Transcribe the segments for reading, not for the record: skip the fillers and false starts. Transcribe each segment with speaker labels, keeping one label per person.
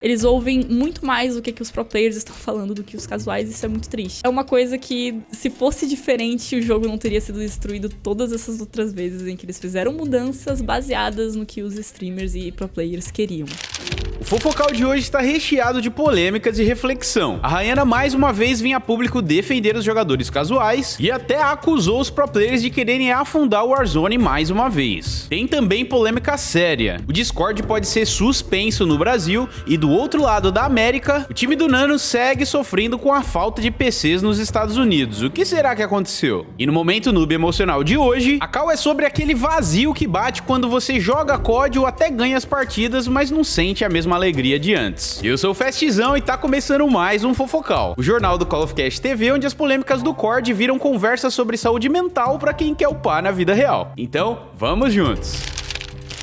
Speaker 1: Eles ouvem muito mais o que os pro players estão falando do que os casuais, isso é muito triste. É uma coisa que, se fosse diferente, o jogo não teria sido destruído todas essas outras vezes em que eles fizeram mudanças baseadas no que os streamers e pro players queriam.
Speaker 2: O Fofocal de hoje está recheado de polêmicas e reflexão. A Rayana mais uma vez vinha a público defender os jogadores casuais e até acusou os pro players de quererem afundar o Warzone mais uma vez. Tem também polêmica séria. O Discord pode ser suspenso no Brasil e do outro lado da América, o time do Nano segue sofrendo com a falta de PCs nos Estados Unidos. O que será que aconteceu? E no Momento Noob Emocional de hoje, a call é sobre aquele vazio que bate quando você joga COD ou até ganha as partidas, mas não sente a mesma alegria de antes. Eu sou o Festzão e tá começando mais um Fofocal, o jornal do Call of Cast TV, onde as polêmicas do COD viram conversa sobre saúde mental pra quem quer upar na vida real. Então, vamos juntos!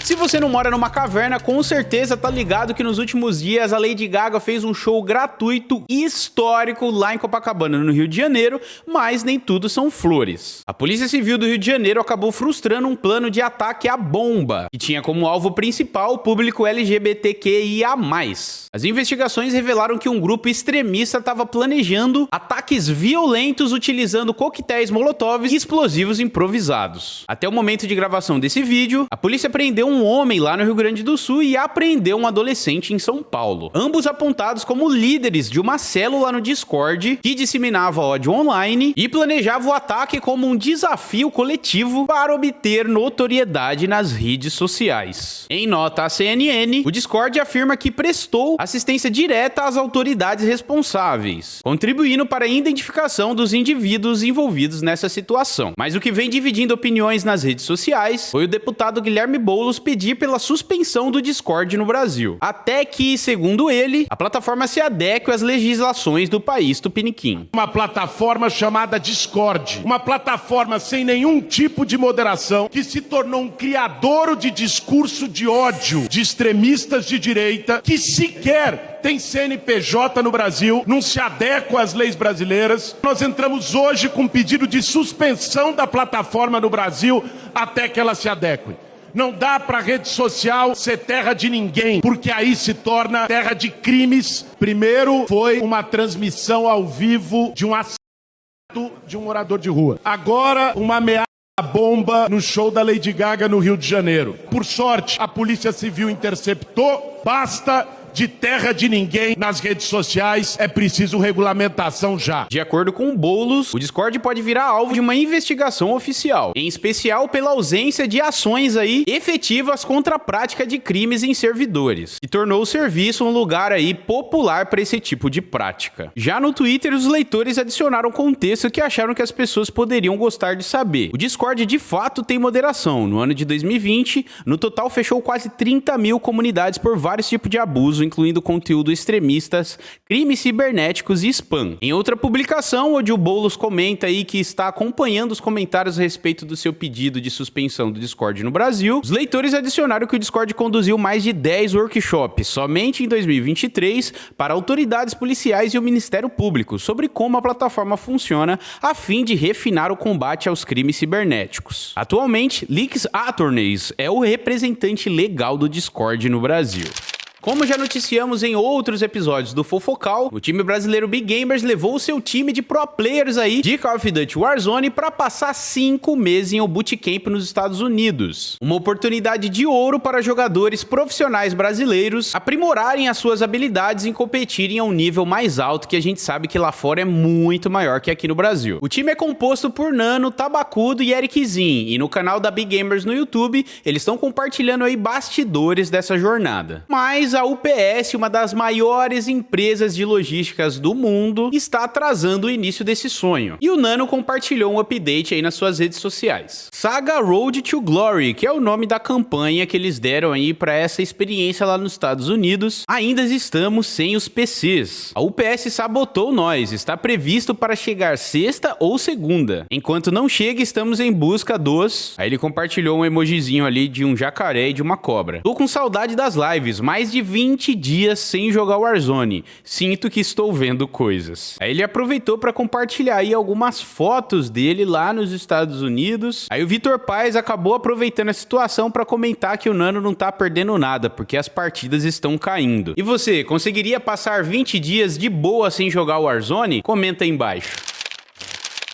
Speaker 2: Se você não mora numa caverna, com certeza tá ligado que nos últimos dias a Lady Gaga fez um show gratuito e histórico lá em Copacabana, no Rio de Janeiro, mas nem tudo são flores. A Polícia Civil do Rio de Janeiro acabou frustrando um plano de ataque à bomba, que tinha como alvo principal o público LGBTQIA+. As investigações revelaram que um grupo extremista estava planejando ataques violentos utilizando coquetéis molotov e explosivos improvisados. Até o momento de gravação desse vídeo, a polícia prendeu um homem lá no Rio Grande do Sul e apreendeu um adolescente em São Paulo. Ambos apontados como líderes de uma célula no Discord que disseminava ódio online e planejava o ataque como um desafio coletivo para obter notoriedade nas redes sociais. Em nota à CNN, o Discord afirma que prestou assistência direta às autoridades responsáveis, contribuindo para a identificação dos indivíduos envolvidos nessa situação. Mas o que vem dividindo opiniões nas redes sociais foi o deputado Guilherme Boulos pedir pela suspensão do Discord no Brasil, até que, segundo ele, a plataforma se adeque às legislações do país tupiniquim.
Speaker 3: Uma plataforma chamada Discord, uma plataforma sem nenhum tipo de moderação, que se tornou um criadouro de discurso de ódio de extremistas de direita, que sequer tem CNPJ no Brasil, não se adequa às leis brasileiras. Nós entramos hoje com um pedido de suspensão da plataforma no Brasil até que ela se adeque. Não dá para rede social ser terra de ninguém, porque aí se torna terra de crimes. Primeiro foi uma transmissão ao vivo de um assassinato de um morador de rua. Agora, uma ameaça à bomba no show da Lady Gaga no Rio de Janeiro. Por sorte, a Polícia Civil interceptou. Basta de terra de ninguém nas redes sociais, é preciso regulamentação já.
Speaker 2: De acordo com o Boulos, o Discord pode virar alvo de uma investigação oficial, em especial pela ausência de ações aí efetivas contra a prática de crimes em servidores, e tornou o serviço um lugar aí popular para esse tipo de prática. Já no Twitter, os leitores adicionaram contexto que acharam que as pessoas poderiam gostar de saber. O Discord de fato tem moderação. No ano de 2020, no total fechou quase 30 mil comunidades por vários tipos de abuso, incluindo conteúdo extremistas, crimes cibernéticos e spam. Em outra publicação, onde o Boulos comenta aí que está acompanhando os comentários a respeito do seu pedido de suspensão do Discord no Brasil, os leitores adicionaram que o Discord conduziu mais de 10 workshops somente em 2023 para autoridades policiais e o Ministério Público sobre como a plataforma funciona a fim de refinar o combate aos crimes cibernéticos. Atualmente, Leaks Attorneys é o representante legal do Discord no Brasil. Como já noticiamos em outros episódios do Fofocal, o time brasileiro Big Gamers levou o seu time de pro players aí de Call of Duty Warzone para passar 5 meses em um bootcamp nos Estados Unidos. Uma oportunidade de ouro para jogadores profissionais brasileiros aprimorarem as suas habilidades em competirem a um nível mais alto, que a gente sabe que lá fora é muito maior que aqui no Brasil. O time é composto por Nano, Tabacudo e Eric Zin, e no canal da Big Gamers no YouTube, eles estão compartilhando aí bastidores dessa jornada. Mas a UPS, uma das maiores empresas de logísticas do mundo, está atrasando o início desse sonho. E o Nano compartilhou um update aí nas suas redes sociais. Saga Road to Glory, que é o nome da campanha que eles deram aí para essa experiência lá nos Estados Unidos. Ainda estamos sem os PCs. A UPS sabotou nós, está previsto para chegar sexta ou segunda. Enquanto não chega, estamos em busca dos... Aí ele compartilhou um emojizinho ali de um jacaré e de uma cobra. Tô com saudade das lives, mais de de 20 dias sem jogar Warzone. Sinto que estou vendo coisas. Aí ele aproveitou para compartilhar aí algumas fotos dele lá nos Estados Unidos. Aí o Vitor Paz acabou aproveitando a situação para comentar que o Nano não tá perdendo nada, porque as partidas estão caindo. E você, conseguiria passar 20 dias de boa sem jogar Warzone? Comenta aí embaixo.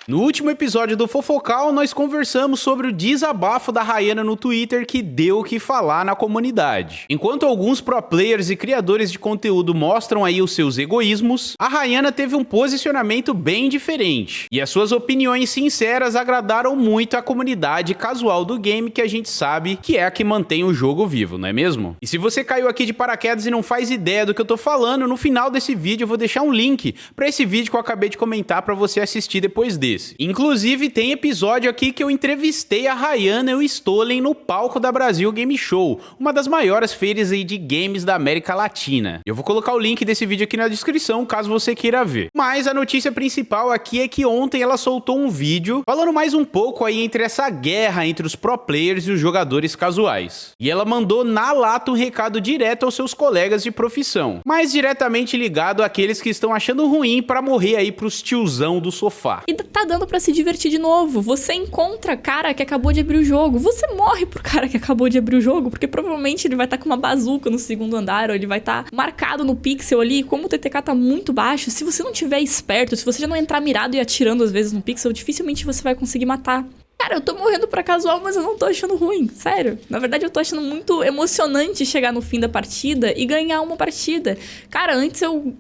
Speaker 2: No último episódio do Fofocal, nós conversamos sobre o desabafo da Rayana no Twitter que deu o que falar na comunidade. Enquanto alguns pro players e criadores de conteúdo mostram aí os seus egoísmos, a Rayana teve um posicionamento bem diferente. E as suas opiniões sinceras agradaram muito a comunidade casual do game, que a gente sabe que é a que mantém o jogo vivo, não é mesmo? E se você caiu aqui de paraquedas e não faz ideia do que eu tô falando, no final desse vídeo eu vou deixar um link pra esse vídeo que eu acabei de comentar pra você assistir depois dele. Inclusive, tem episódio aqui que eu entrevistei a Rayana e o Stolen no palco da Brasil Game Show, uma das maiores feiras aí de games da América Latina. Eu vou colocar o link desse vídeo aqui na descrição, caso você queira ver. Mas a notícia principal aqui é que ontem ela soltou um vídeo falando mais um pouco aí entre essa guerra entre os pro players e os jogadores casuais. E ela mandou na lata um recado direto aos seus colegas de profissão, mas diretamente ligado àqueles que estão achando ruim pra morrer aí pros tiozão do sofá.
Speaker 1: E tá dando pra se divertir de novo. Você encontra cara que acabou de abrir o jogo. Você morre pro cara que acabou de abrir o jogo, porque provavelmente ele vai estar com uma bazuca no segundo andar, ou ele vai estar marcado no pixel ali. Como o TTK tá muito baixo, se você não tiver esperto, se você já não entrar mirado e atirando às vezes no pixel, dificilmente você vai conseguir matar. Cara, eu tô morrendo pra casual, mas eu não tô achando ruim, sério. Na verdade, eu tô achando muito emocionante chegar no fim da partida e ganhar uma partida. Cara, antes eu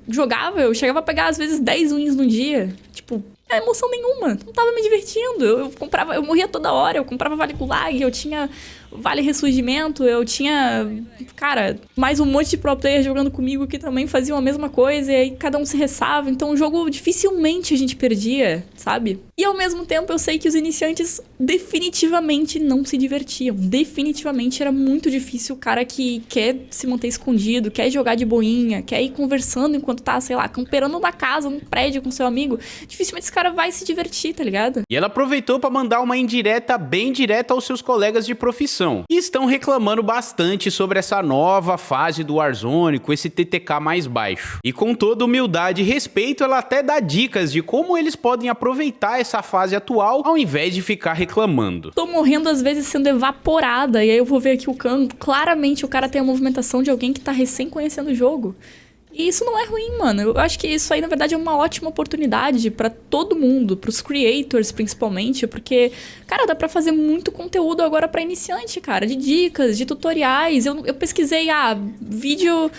Speaker 1: chegava a pegar às vezes 10 wins no dia. Tipo, não é emoção nenhuma, não tava me divertindo. Eu morria toda hora, eu comprava vale gulag, eu tinha vale ressurgimento, eu tinha, cara, mais um monte de pro player jogando comigo que também faziam a mesma coisa, e aí cada um se ressava, então o jogo dificilmente a gente perdia, sabe? E ao mesmo tempo eu sei que os iniciantes definitivamente não se divertiam, definitivamente era muito difícil o cara que quer se manter escondido, quer jogar de boinha, quer ir conversando enquanto tá, sei lá, camperando na casa, num prédio com seu amigo, dificilmente esse cara vai se divertir, tá ligado?
Speaker 2: E ela aproveitou pra mandar uma indireta bem direta aos seus colegas de profissão. E estão reclamando bastante sobre essa nova fase do Warzone com esse TTK mais baixo. E com toda humildade e respeito, ela até dá dicas de como eles podem aproveitar essa fase atual ao invés de ficar reclamando.
Speaker 1: Tô morrendo às vezes sendo evaporada, e aí eu vou ver aqui o campo, claramente o cara tem a movimentação de alguém que tá recém conhecendo o jogo. E isso não é ruim, mano. Eu acho que isso aí, na verdade, é uma ótima oportunidade pra todo mundo, pros creators, principalmente, porque, cara, dá pra fazer muito conteúdo agora pra iniciante, cara, de dicas, de tutoriais. Eu pesquisei, vídeo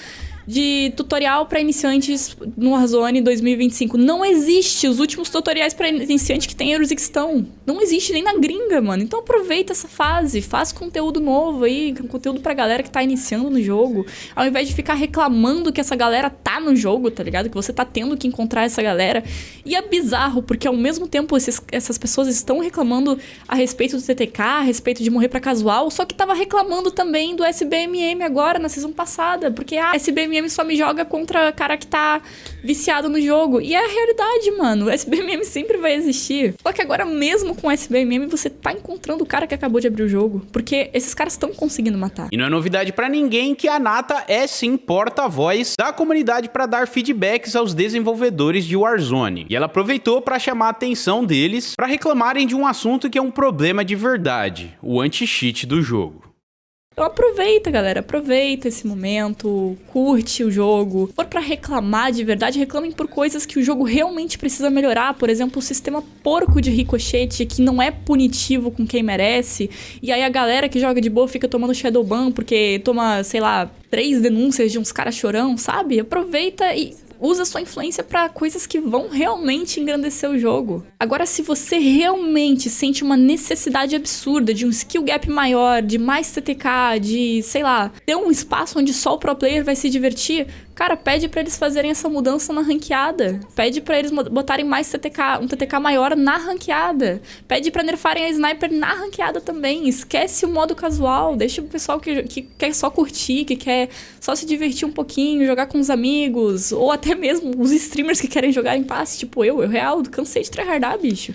Speaker 1: de tutorial pra iniciantes no Warzone 2025. Não existe os últimos tutoriais pra iniciante que tem estão. Não existe nem na gringa, mano. Então aproveita essa fase, faz conteúdo novo aí, conteúdo pra galera que tá iniciando no jogo, ao invés de ficar reclamando que essa galera tá no jogo, tá ligado? Que você tá tendo que encontrar essa galera. E é bizarro, porque ao mesmo tempo essas pessoas estão reclamando a respeito do TTK, a respeito de morrer pra casual, só que tava reclamando também do SBMM agora, na season passada, porque a SBMM só me joga contra cara que tá viciado no jogo. E é a realidade, mano. O SBMM sempre vai existir. Só que agora, mesmo com o SBMM, você tá encontrando o cara que acabou de abrir o jogo. Porque esses caras estão conseguindo matar.
Speaker 2: E não é novidade pra ninguém que a Nata é sim porta-voz da comunidade pra dar feedbacks aos desenvolvedores de Warzone. E ela aproveitou pra chamar a atenção deles pra reclamarem de um assunto que é um problema de verdade: o anti-cheat do jogo.
Speaker 1: Então aproveita, galera, aproveita esse momento, curte o jogo. Se for pra reclamar de verdade, reclamem por coisas que o jogo realmente precisa melhorar. Por exemplo, o sistema porco de ricochete, que não é punitivo com quem merece. E aí a galera que joga de boa fica tomando Shadowban porque toma, sei lá, 3 denúncias de uns caras chorão, sabe? Aproveita e usa sua influência pra coisas que vão realmente engrandecer o jogo. Agora, se você realmente sente uma necessidade absurda de um skill gap maior, de mais TTK, de, sei lá, ter um espaço onde só o pro player vai se divertir, cara, pede pra eles fazerem essa mudança na ranqueada. Pede pra eles botarem mais TTK, um TTK maior na ranqueada. Pede pra nerfarem a sniper na ranqueada também. Esquece o modo casual. Deixa o pessoal que quer só curtir, que quer só se divertir um pouquinho, jogar com os amigos, ou até mesmo os streamers que querem jogar em paz, tipo eu real, cansei de tryhardar, bicho.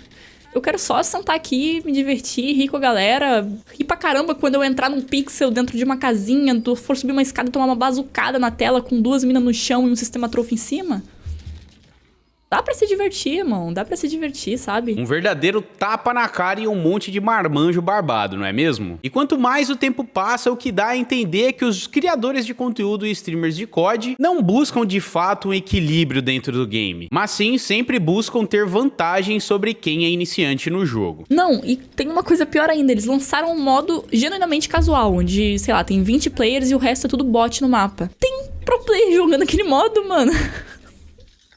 Speaker 1: Eu quero só sentar aqui, me divertir, rir com a galera, rir pra caramba quando eu entrar num pixel dentro de uma casinha, for subir uma escada e tomar uma bazucada na tela com 2 minas no chão e um sistema trofo em cima. Dá pra se divertir, irmão. Dá pra se divertir, sabe?
Speaker 2: Um verdadeiro tapa na cara e um monte de marmanjo barbado, não é mesmo? E quanto mais o tempo passa, o que dá a entender é que os criadores de conteúdo e streamers de COD não buscam de fato um equilíbrio dentro do game, mas sim sempre buscam ter vantagem sobre quem é iniciante no jogo.
Speaker 1: Não, e tem uma coisa pior ainda. Eles lançaram um modo genuinamente casual, onde, sei lá, tem 20 players e o resto é tudo bot no mapa. Tem pro player jogando aquele modo, mano.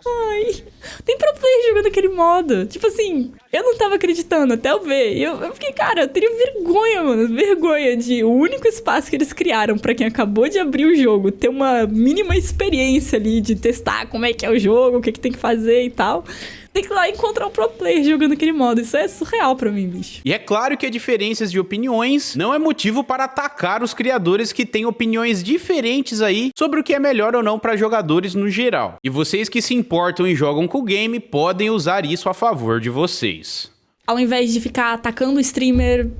Speaker 1: Ai, tem pro player jogando aquele modo. Tipo assim, eu não tava acreditando até eu ver. Eu fiquei, cara, eu teria vergonha, mano. Vergonha de o único espaço que eles criaram pra quem acabou de abrir o jogo ter uma mínima experiência ali de testar como é que é o jogo, o que tem que fazer e tal. Tem que ir lá encontrar um pro player jogando aquele modo. Isso é surreal pra mim, bicho.
Speaker 2: E é claro que a diferenças de opiniões não é motivo para atacar os criadores que têm opiniões diferentes aí sobre o que é melhor ou não para jogadores no geral. E vocês que se importam e jogam com o game podem usar isso a favor de vocês.
Speaker 1: Ao invés de ficar atacando o streamer,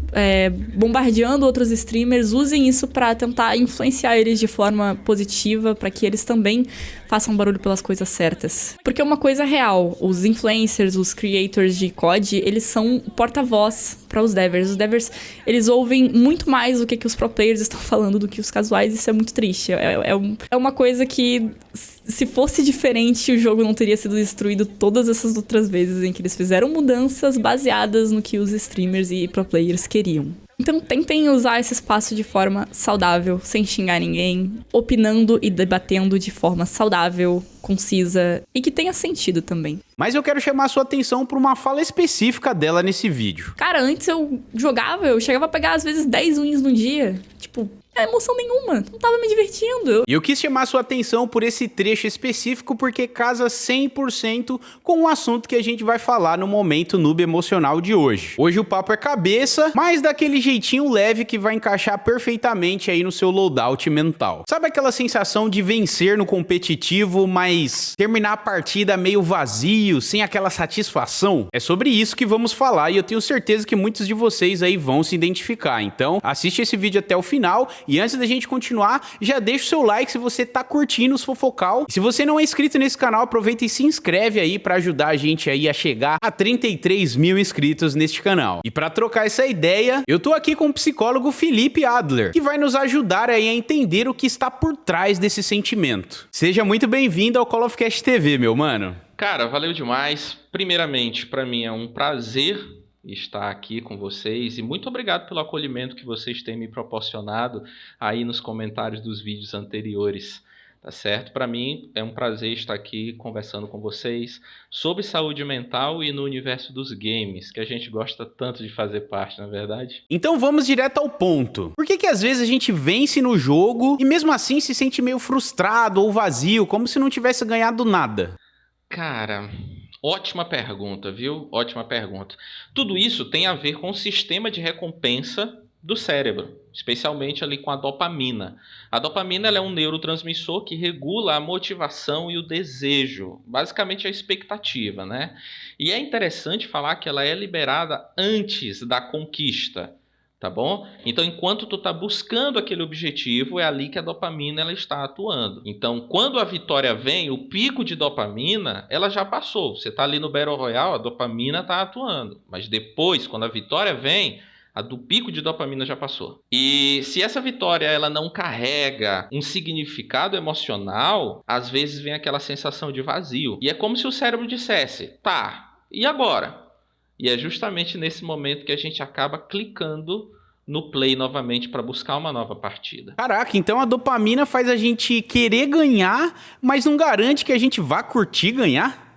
Speaker 1: bombardeando outros streamers, usem isso pra tentar influenciar eles de forma positiva, pra que eles também façam barulho pelas coisas certas. Porque é uma coisa real, os influencers, os creators de COD, eles são porta-voz para os devers. Os devers, eles ouvem muito mais o que os pro players estão falando do que os casuais, isso é muito triste. É uma coisa que, se fosse diferente, o jogo não teria sido destruído todas essas outras vezes em que eles fizeram mudanças baseadas no que os streamers e pro players queriam. Então tentem usar esse espaço de forma saudável, sem xingar ninguém, opinando e debatendo de forma saudável, concisa e que tenha sentido também.
Speaker 2: Mas eu quero chamar a sua atenção para uma fala específica dela nesse vídeo.
Speaker 1: Cara, antes eu chegava a pegar às vezes 10 wins no dia, tipo... Não é emoção nenhuma, não tava me divertindo.
Speaker 2: E eu quis chamar sua atenção por esse trecho específico porque casa 100% com o assunto que a gente vai falar no momento noob emocional de hoje. Hoje o papo é cabeça, mas daquele jeitinho leve que vai encaixar perfeitamente aí no seu loadout mental. Sabe aquela sensação de vencer no competitivo, mas terminar a partida meio vazio, sem aquela satisfação? É sobre isso que vamos falar e eu tenho certeza que muitos de vocês aí vão se identificar. Então, assiste esse vídeo até o final. E antes da gente continuar, já deixa o seu like se você tá curtindo os Fofocal. E se você não é inscrito nesse canal, aproveita e se inscreve aí pra ajudar a gente aí a chegar a 33 mil inscritos neste canal. E pra trocar essa ideia, eu tô aqui com o psicólogo Felipe Adler, que vai nos ajudar aí a entender o que está por trás desse sentimento. Seja muito bem-vindo ao Call of Cast TV, meu mano.
Speaker 4: Cara, valeu demais. Primeiramente, pra mim é um prazer estar aqui com vocês e muito obrigado pelo acolhimento que vocês têm me proporcionado aí nos comentários dos vídeos anteriores, tá certo? Para mim é um prazer estar aqui conversando com vocês sobre saúde mental e no universo dos games, que a gente gosta tanto de fazer parte, não é verdade?
Speaker 2: Então vamos direto ao ponto. Por que às vezes a gente vence no jogo e mesmo assim se sente meio frustrado ou vazio, como se não tivesse ganhado nada?
Speaker 4: Cara... Ótima pergunta, viu? Ótima pergunta. Tudo isso tem a ver com o sistema de recompensa do cérebro, especialmente ali com a dopamina. A dopamina ela é um neurotransmissor que regula a motivação e o desejo, basicamente a expectativa, né? E é interessante falar que ela é liberada antes da conquista. Tá bom? Então, enquanto tu tá buscando aquele objetivo, é ali que a dopamina ela está atuando. Então, quando a vitória vem, o pico de dopamina, ela já passou. Você tá ali no Battle Royale, a dopamina tá atuando. Mas depois, quando a vitória vem, a do pico de dopamina já passou. E se essa vitória ela não carrega um significado emocional, às vezes vem aquela sensação de vazio. E é como se o cérebro dissesse, tá, e agora? E é justamente nesse momento que a gente acaba clicando no play novamente para buscar uma nova partida.
Speaker 2: Caraca, então a dopamina faz a gente querer ganhar, mas não garante que a gente vá curtir ganhar?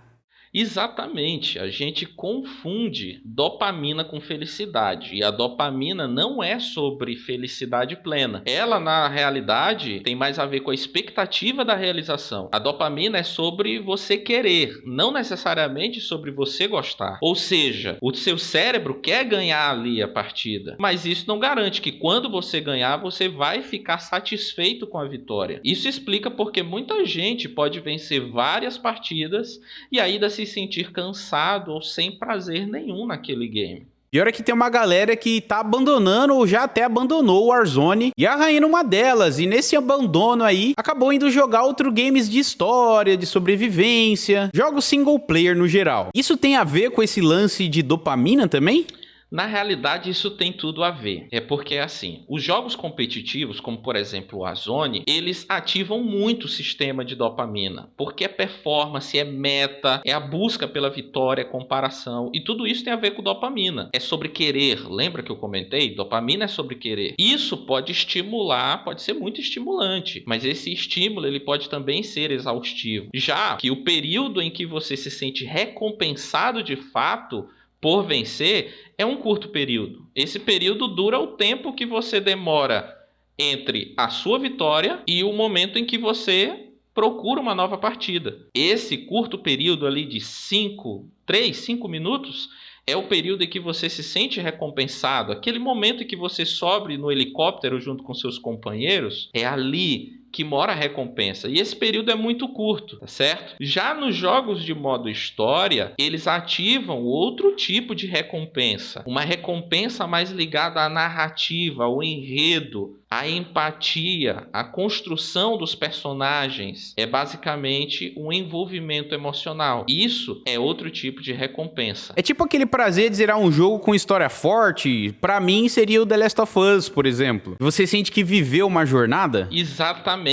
Speaker 4: Exatamente, a gente confunde dopamina com felicidade e a dopamina não é sobre felicidade plena. Ela, na realidade, tem mais a ver com a expectativa da realização. A dopamina é sobre você querer, não necessariamente sobre você gostar. Ou seja, o seu cérebro quer ganhar ali a partida, mas isso não garante que quando você ganhar, você vai ficar satisfeito com a vitória. Isso explica porque muita gente pode vencer várias partidas e ainda se se sentir cansado ou sem prazer nenhum naquele game.
Speaker 2: E olha que tem uma galera que tá abandonando ou já até abandonou o Warzone, e a Rainha é uma delas, e nesse abandono aí, acabou indo jogar outros games de história, de sobrevivência, jogos single player no geral. Isso tem a ver com esse lance de dopamina também?
Speaker 4: Na realidade, isso tem tudo a ver. É porque, assim, os jogos competitivos, como por exemplo o Warzone, eles ativam muito o sistema de dopamina. Porque é performance, é meta, é a busca pela vitória, é comparação. E tudo isso tem a ver com dopamina. É sobre querer. Lembra que eu comentei? Dopamina é sobre querer. Isso pode estimular, pode ser muito estimulante. Mas esse estímulo, ele pode também ser exaustivo. Já que o período em que você se sente recompensado de fato por vencer é um curto período. Esse período dura o tempo que você demora entre a sua vitória e o momento em que você procura uma nova partida. Esse curto período ali de 5 minutos é o período em que você se sente recompensado. Aquele momento em que você sobe no helicóptero junto com seus companheiros, é ali que mora a recompensa. E esse período é muito curto, tá certo? Já nos jogos de modo história, eles ativam outro tipo de recompensa. Uma recompensa mais ligada à narrativa, ao enredo, à empatia, à construção dos personagens. É basicamente um envolvimento emocional. Isso é outro tipo de recompensa.
Speaker 2: É tipo aquele prazer de zerar um jogo com história forte. Pra mim seria o The Last of Us, por exemplo. Você sente que viveu uma jornada?
Speaker 4: Exatamente.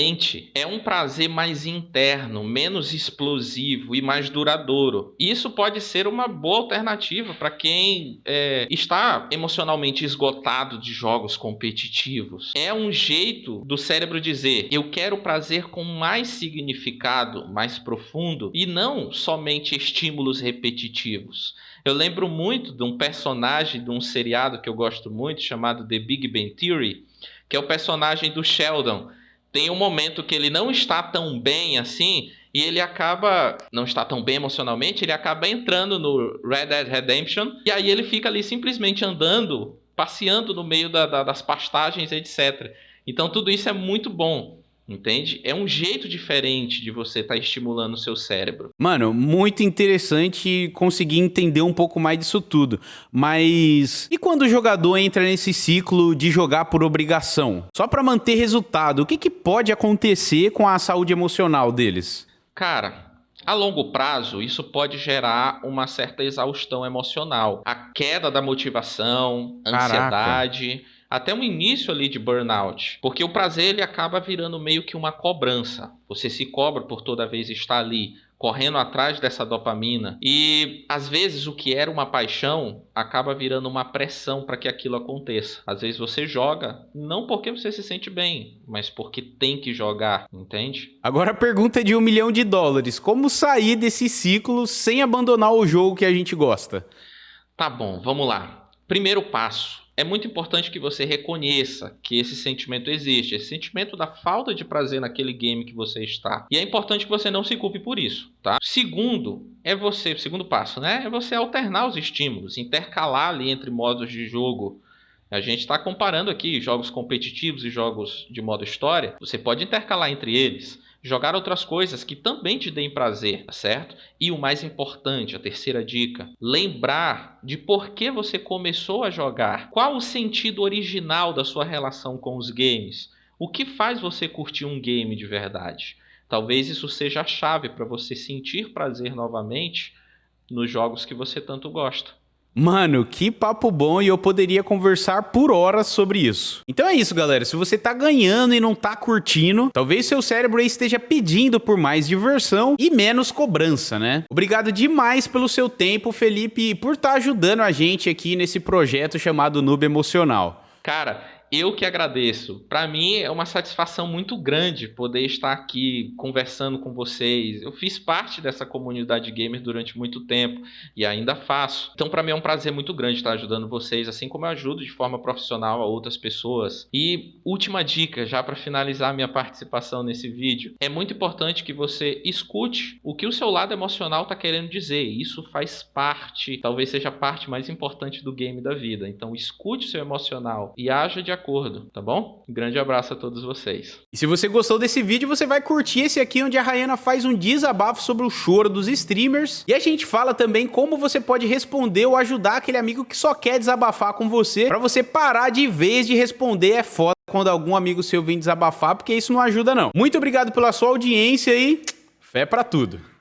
Speaker 4: É um prazer mais interno, menos explosivo e mais duradouro. Isso pode ser uma boa alternativa para quem está emocionalmente esgotado de jogos competitivos. É um jeito do cérebro dizer: eu quero prazer com mais significado, mais profundo, e não somente estímulos repetitivos. Eu lembro muito de um personagem de um seriado que eu gosto muito, chamado The Big Bang Theory, que é o personagem do Sheldon. Tem um momento que ele não está tão bem assim, e ele acaba, não está tão bem emocionalmente, ele acaba entrando no Red Dead Redemption, e aí ele fica ali simplesmente andando, passeando no meio das pastagens, etc. Então tudo isso é muito bom. Entende? É um jeito diferente de você estar estimulando o seu cérebro.
Speaker 2: Mano, muito interessante conseguir entender um pouco mais disso tudo. Mas e quando o jogador entra nesse ciclo de jogar por obrigação? Só pra manter resultado, o que pode acontecer com a saúde emocional deles?
Speaker 4: Cara, a longo prazo, isso pode gerar uma certa exaustão emocional. A queda da motivação, ansiedade, até um início ali de burnout. Porque o prazer, ele acaba virando meio que uma cobrança. Você se cobra por toda vez estar ali, correndo atrás dessa dopamina. E, às vezes, o que era uma paixão acaba virando uma pressão para que aquilo aconteça. Às vezes você joga, não porque você se sente bem, mas porque tem que jogar, entende?
Speaker 2: Agora a pergunta é de $1 milhão. Como sair desse ciclo sem abandonar o jogo que a gente gosta?
Speaker 4: Tá bom, vamos lá. Primeiro passo. É muito importante que você reconheça que esse sentimento existe, esse sentimento da falta de prazer naquele game que você está. E é importante que você não se culpe por isso, tá? Segundo passo, né? É você alternar os estímulos, intercalar ali entre modos de jogo. A gente está comparando aqui jogos competitivos e jogos de modo história. Você pode intercalar entre eles. Jogar outras coisas que também te deem prazer, certo? E o mais importante, a terceira dica, lembrar de por que você começou a jogar. Qual o sentido original da sua relação com os games? O que faz você curtir um game de verdade? Talvez isso seja a chave para você sentir prazer novamente nos jogos que você tanto gosta.
Speaker 2: Mano, que papo bom, e eu poderia conversar por horas sobre isso. Então é isso, galera. Se você tá ganhando e não tá curtindo, talvez seu cérebro aí esteja pedindo por mais diversão e menos cobrança, né? Obrigado demais pelo seu tempo, Felipe, e por estar ajudando a gente aqui nesse projeto chamado Noob Emocional.
Speaker 4: Cara, eu que agradeço. Para mim é uma satisfação muito grande poder estar aqui conversando com vocês. Eu fiz parte dessa comunidade gamer durante muito tempo e ainda faço. Então para mim é um prazer muito grande estar ajudando vocês, assim como eu ajudo de forma profissional a outras pessoas. E última dica, já para finalizar minha participação nesse vídeo, é muito importante que você escute o que o seu lado emocional está querendo dizer. Isso faz parte, talvez seja a parte mais importante do game da vida. Então escute o seu emocional e haja de acordo acordo, tá bom? Um grande abraço a todos vocês.
Speaker 2: E se você gostou desse vídeo, você vai curtir esse aqui, onde a Rayana faz um desabafo sobre o choro dos streamers. E a gente fala também como você pode responder ou ajudar aquele amigo que só quer desabafar com você, pra você parar de vez de responder é foda quando algum amigo seu vem desabafar, porque isso não ajuda não. Muito obrigado pela sua audiência e fé pra tudo.